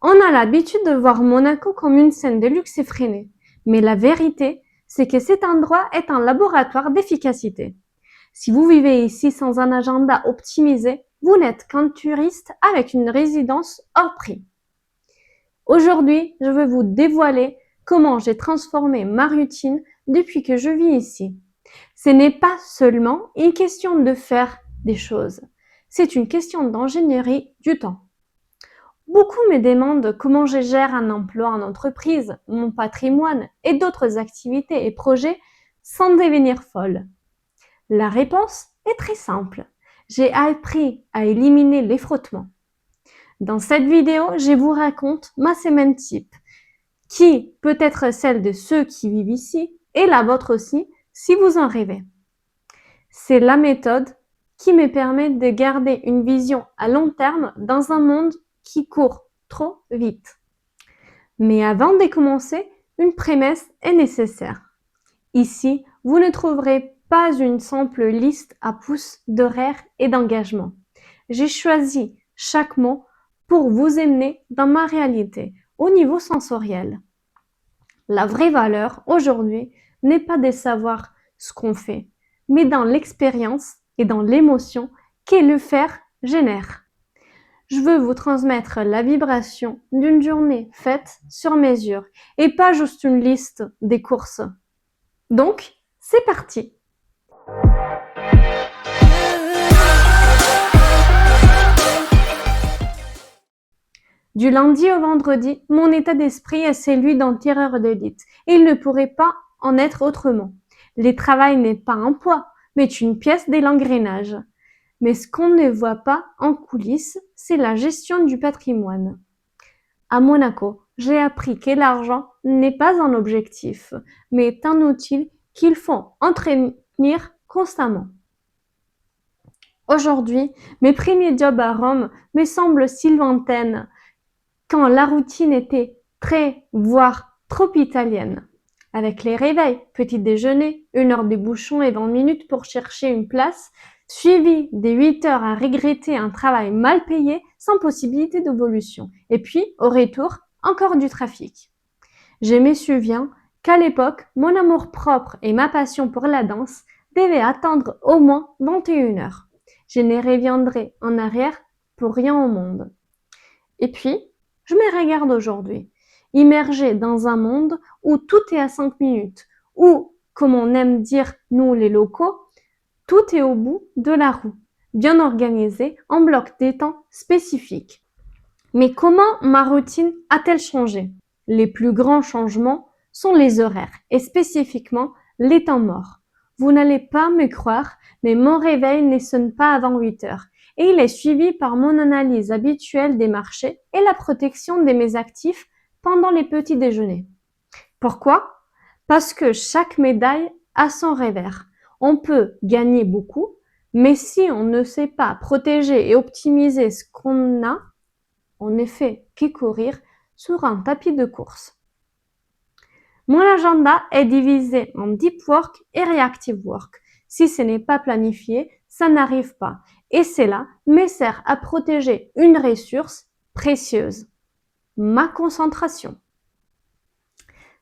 On a l'habitude de voir Monaco comme une scène de luxe effrénée. Mais la vérité, c'est que cet endroit est un laboratoire d'efficacité. Si vous vivez ici sans un agenda optimisé, vous n'êtes qu'un touriste avec une résidence hors prix. Aujourd'hui, je vais vous dévoiler comment j'ai transformé ma routine depuis que je vis ici. Ce n'est pas seulement une question de faire des choses, c'est une question d'ingénierie du temps. Beaucoup me demandent comment je gère un emploi en entreprise, mon patrimoine et d'autres activités et projets sans devenir folle. La réponse est très simple. J'ai appris à éliminer les frottements. Dans cette vidéo, je vous raconte ma semaine type, qui peut être celle de ceux qui vivent ici et la vôtre aussi, si vous en rêvez. C'est la méthode qui me permet de garder une vision à long terme dans un monde qui court trop vite. Mais avant de commencer, une prémisse est nécessaire. Ici, vous ne trouverez pas une simple liste à pouces d'horaires et d'engagement. J'ai choisi chaque mot pour vous emmener dans ma réalité au niveau sensoriel. La vraie valeur aujourd'hui n'est pas de savoir ce qu'on fait, mais dans l'expérience et dans l'émotion que le faire génère. Je veux vous transmettre la vibration d'une journée faite sur mesure et pas juste une liste des courses. Donc, c'est parti! Du lundi au vendredi, mon état d'esprit est celui d'un tireur d'élite et il ne pourrait pas en être autrement. Le travail n'est pas un poids, mais une pièce de l'engrenage. Mais ce qu'on ne voit pas en coulisses, c'est la gestion du patrimoine. À Monaco, j'ai appris que l'argent n'est pas un objectif, mais est un outil qu'il faut entretenir constamment. Aujourd'hui, mes premiers jobs à Rome me semblent si lointaines, quand la routine était très, voire trop italienne. Avec les réveils, petit déjeuner, 1 heure de bouchon et 20 minutes pour chercher une place, suivi des 8 heures à regretter un travail mal payé sans possibilité d'évolution. Et puis, au retour, encore du trafic. Je me souviens qu'à l'époque, mon amour-propre et ma passion pour la danse devaient attendre au moins 21 heures. Je ne reviendrai en arrière pour rien au monde. Et puis, je me regarde aujourd'hui, immergée dans un monde où tout est à 5 minutes, où, comme on aime dire nous les locaux, tout est au bout de la roue, bien organisé en blocs de temps spécifiques. Mais comment ma routine a-t-elle changé? Les plus grands changements sont les horaires et spécifiquement les temps morts. Vous n'allez pas me croire, mais mon réveil ne sonne pas avant 8 heures et il est suivi par mon analyse habituelle des marchés et la protection de mes actifs pendant les petits déjeuners. Pourquoi? Parce que chaque médaille a son revers. On peut gagner beaucoup, mais si on ne sait pas protéger et optimiser ce qu'on a, on ne fait que courir sur un tapis de course. Mon agenda est divisé en deep work et reactive work. Si ce n'est pas planifié, ça n'arrive pas. Et cela me sert à protéger une ressource précieuse, ma concentration.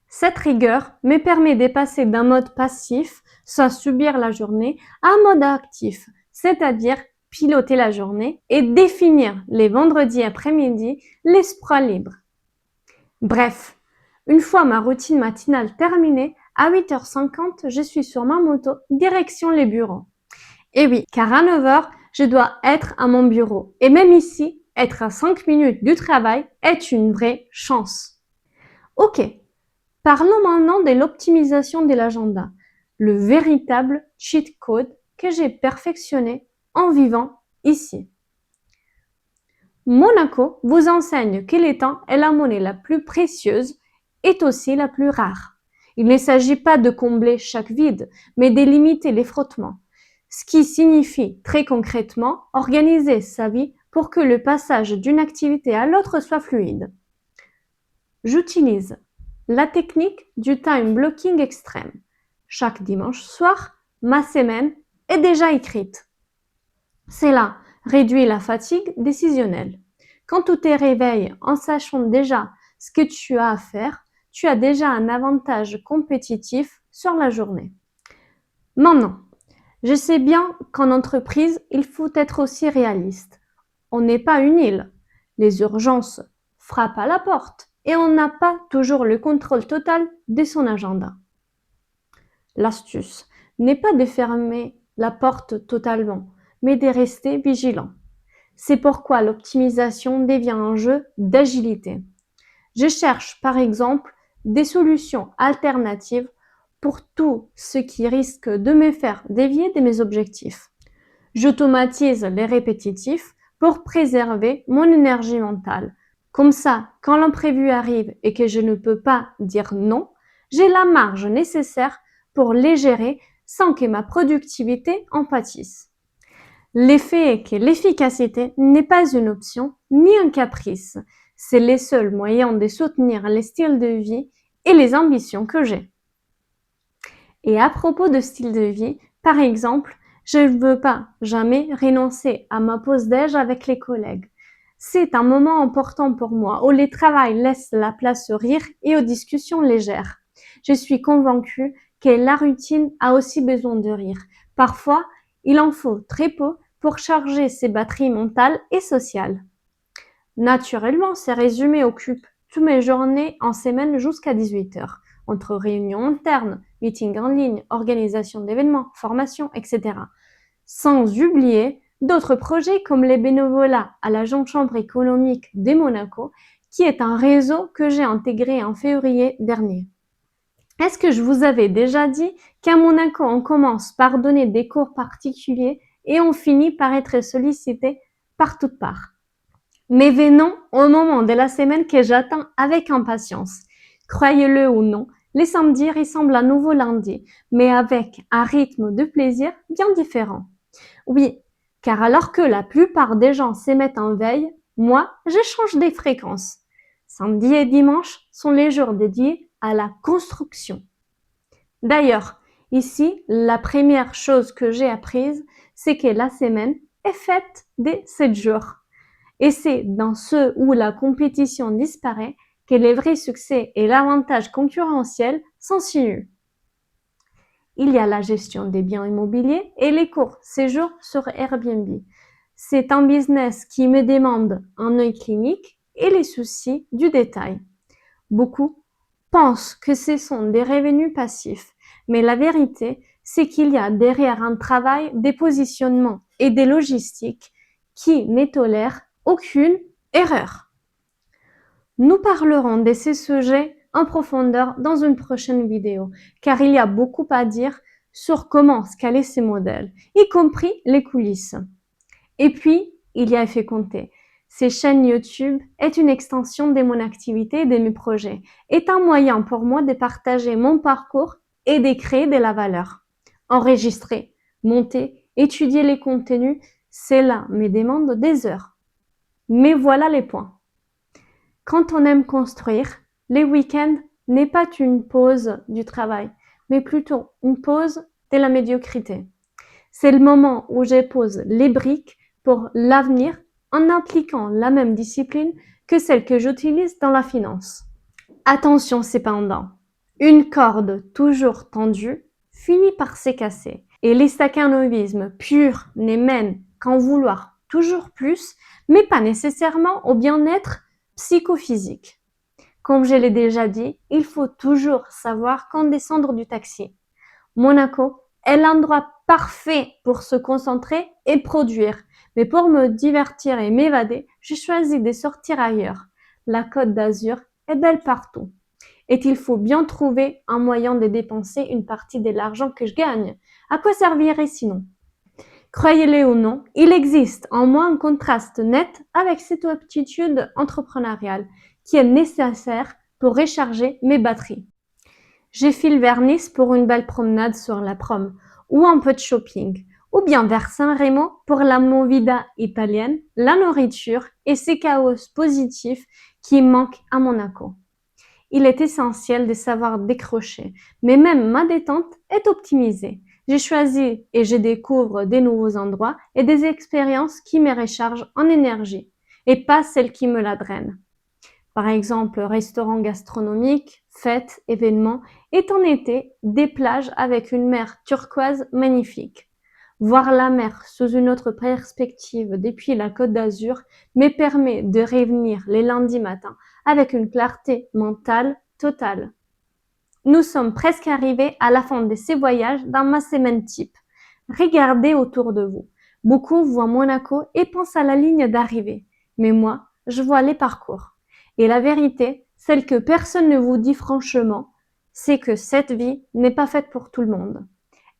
Cette rigueur me permet de passer d'un mode passif, sans subir la journée, à un mode actif, c'est-à-dire piloter la journée et définir les vendredis après-midi l'esprit libre. Bref, une fois ma routine matinale terminée, à 8h50, je suis sur ma moto, direction les bureaux. Et oui, car à 9h, je dois être à mon bureau. Et même ici, être à 5 minutes du travail est une vraie chance. Ok, parlons maintenant de l'optimisation de l'agenda, le véritable cheat code que j'ai perfectionné en vivant ici. Monaco vous enseigne que le temps est la monnaie la plus précieuse et aussi la plus rare. Il ne s'agit pas de combler chaque vide, mais de limiter les frottements. Ce qui signifie très concrètement organiser sa vie pour que le passage d'une activité à l'autre soit fluide. J'utilise la technique du time blocking extrême. Chaque dimanche soir, ma semaine est déjà écrite. Cela réduit la fatigue décisionnelle. Quand tu te réveilles en sachant déjà ce que tu as à faire, tu as déjà un avantage compétitif sur la journée. Maintenant, je sais bien qu'en entreprise, il faut être aussi réaliste. On n'est pas une île. Les urgences frappent à la porte et on n'a pas toujours le contrôle total de son agenda. L'astuce n'est pas de fermer la porte totalement, mais de rester vigilant. C'est pourquoi l'optimisation devient un jeu d'agilité. Je cherche par exemple des solutions alternatives pour tout ce qui risque de me faire dévier de mes objectifs. J'automatise les répétitifs pour préserver mon énergie mentale. Comme ça, quand l'imprévu arrive et que je ne peux pas dire non, j'ai la marge nécessaire pour les gérer sans que ma productivité en pâtisse. L'effet est que l'efficacité n'est pas une option ni un caprice. C'est le seul moyen de soutenir les styles de vie et les ambitions que j'ai. Et à propos de style de vie, par exemple, je ne veux pas jamais renoncer à ma pause déj avec les collègues. C'est un moment important pour moi où le travail laisse la place au rire et aux discussions légères. Je suis convaincue que la routine a aussi besoin de rire. Parfois, il en faut très peu pour charger ses batteries mentales et sociales. Naturellement, ces résumés occupent toutes mes journées en semaine jusqu'à 18 heures, entre réunions internes, meetings en ligne, organisation d'événements, formations, etc. Sans oublier d'autres projets comme les bénévolats à la Jeune Chambre économique de Monaco, qui est un réseau que j'ai intégré en février dernier. Est-ce que je vous avais déjà dit qu'à Monaco, on commence par donner des cours particuliers et on finit par être sollicité par toutes parts? Mais venons au moment de la semaine que j'attends avec impatience. Croyez-le ou non, les samedis ressemblent à nouveau lundi, mais avec un rythme de plaisir bien différent. Oui, car alors que la plupart des gens s'émettent en veille, moi, je change des fréquences. Samedi et dimanche sont les jours dédiés à la construction. D'ailleurs, ici, la première chose que j'ai apprise, c'est que la semaine est faite des 7 jours. Et c'est dans ceux où la compétition disparaît que les vrais succès et l'avantage concurrentiel s'insinuent. Il y a la gestion des biens immobiliers et les courts séjours sur Airbnb. C'est un business qui me demande un œil clinique et les soucis du détail. Beaucoup pensent que ce sont des revenus passifs, mais la vérité, c'est qu'il y a derrière un travail des positionnements et des logistiques qui ne tolèrent aucune erreur. Nous parlerons de ces sujets en profondeur dans une prochaine vidéo, car il y a beaucoup à dire sur comment scaler ces modèles, y compris les coulisses. Et puis, il y a Effet Compté. Ces chaînes YouTube est une extension de mon activité et de mes projets, est un moyen pour moi de partager mon parcours et de créer de la valeur. Enregistrer, monter, étudier les contenus, cela me demande des heures. Mais voilà les points. Quand on aime construire, les week-ends n'est pas une pause du travail, mais plutôt une pause de la médiocrité. C'est le moment où je pose les briques pour l'avenir en appliquant la même discipline que celle que j'utilise dans la finance. Attention cependant, une corde toujours tendue finit par se casser et l'estacanovisme pur ne mène qu'en vouloir toujours plus, mais pas nécessairement au bien-être psychophysique. Comme je l'ai déjà dit, il faut toujours savoir quand descendre du taxi. Monaco est l'endroit parfait pour se concentrer et produire. Mais pour me divertir et m'évader, j'ai choisi de sortir ailleurs. La Côte d'Azur est belle partout. Et il faut bien trouver un moyen de dépenser une partie de l'argent que je gagne. À quoi servirait sinon? Croyez-le ou non, il existe en moi un contraste net avec cette aptitude entrepreneuriale qui est nécessaire pour recharger mes batteries. Je file vers Nice pour une belle promenade sur la Prom ou un peu de shopping, ou bien vers Saint-Rémy pour la movida italienne, la nourriture et ces chaos positifs qui manquent à Monaco. Il est essentiel de savoir décrocher, mais même ma détente est optimisée. J'ai choisi et je découvre des nouveaux endroits et des expériences qui me rechargent en énergie. et pas celle qui me la draine. Par exemple, restaurants gastronomiques, fêtes, événements, et en été, des plages avec une mer turquoise magnifique. Voir la mer sous une autre perspective depuis la Côte d'Azur me permet de revenir les lundis matins avec une clarté mentale totale. Nous sommes presque arrivés à la fin de ces voyages dans ma semaine type. Regardez autour de vous. Beaucoup voient Monaco et pensent à la ligne d'arrivée. Mais moi, je vois les parcours. Et la vérité, celle que personne ne vous dit franchement, c'est que cette vie n'est pas faite pour tout le monde.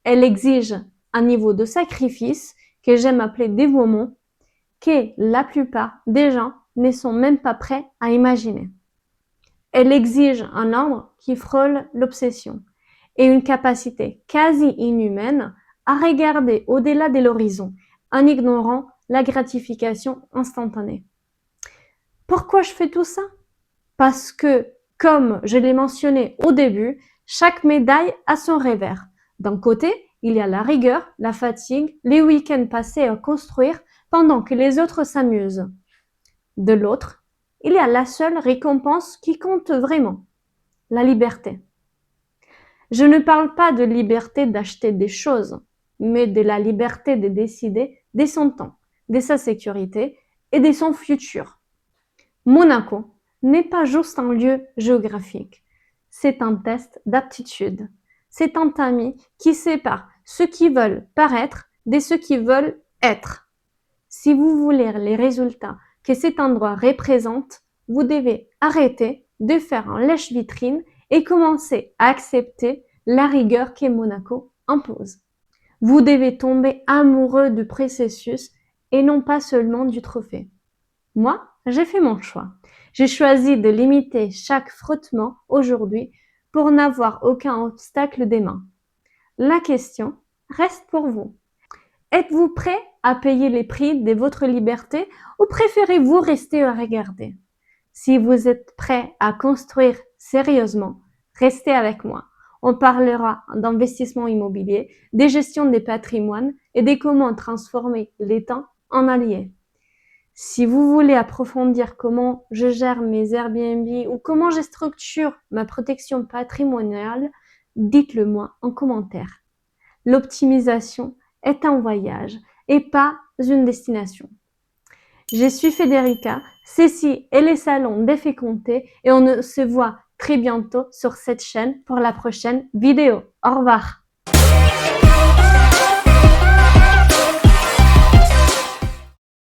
Elle exige un niveau de sacrifice que j'aime appeler dévouement, que la plupart des gens ne sont même pas prêts à imaginer. Elle exige un ordre qui frôle l'obsession et une capacité quasi inhumaine à regarder au-delà de l'horizon en ignorant la gratification instantanée. Pourquoi je fais tout ça? Parce que, comme je l'ai mentionné au début, chaque médaille a son revers. D'un côté, il y a la rigueur, la fatigue, les week-ends passés à construire pendant que les autres s'amusent. De l'autre, il y a la seule récompense qui compte vraiment, la liberté. Je ne parle pas de liberté d'acheter des choses, mais de la liberté de décider de son temps, de sa sécurité et de son futur. Monaco n'est pas juste un lieu géographique, c'est un test d'aptitude. C'est un tamis qui sépare ceux qui veulent paraître de ceux qui veulent être. Si vous voulez les résultats que cet endroit représente, vous devez arrêter de faire un lèche-vitrine et commencer à accepter la rigueur que Monaco impose. Vous devez tomber amoureux du processus et non pas seulement du trophée. Moi, j'ai fait mon choix. J'ai choisi de limiter chaque frottement aujourd'hui pour n'avoir aucun obstacle des mains. La question reste pour vous. Êtes-vous prêt à payer les prix de votre liberté ou préférez-vous rester à regarder? Si vous êtes prêt à construire sérieusement, restez avec moi. On parlera d'investissement immobilier, des gestions des patrimoines et de comment transformer les temps en alliés. Si vous voulez approfondir comment je gère mes Airbnb ou comment je structure ma protection patrimoniale, dites-le moi en commentaire. L'optimisation est un voyage et pas une destination. Je suis Federica, ceci est les salons d'effets comptés et on se voit très bientôt sur cette chaîne pour la prochaine vidéo. Au revoir.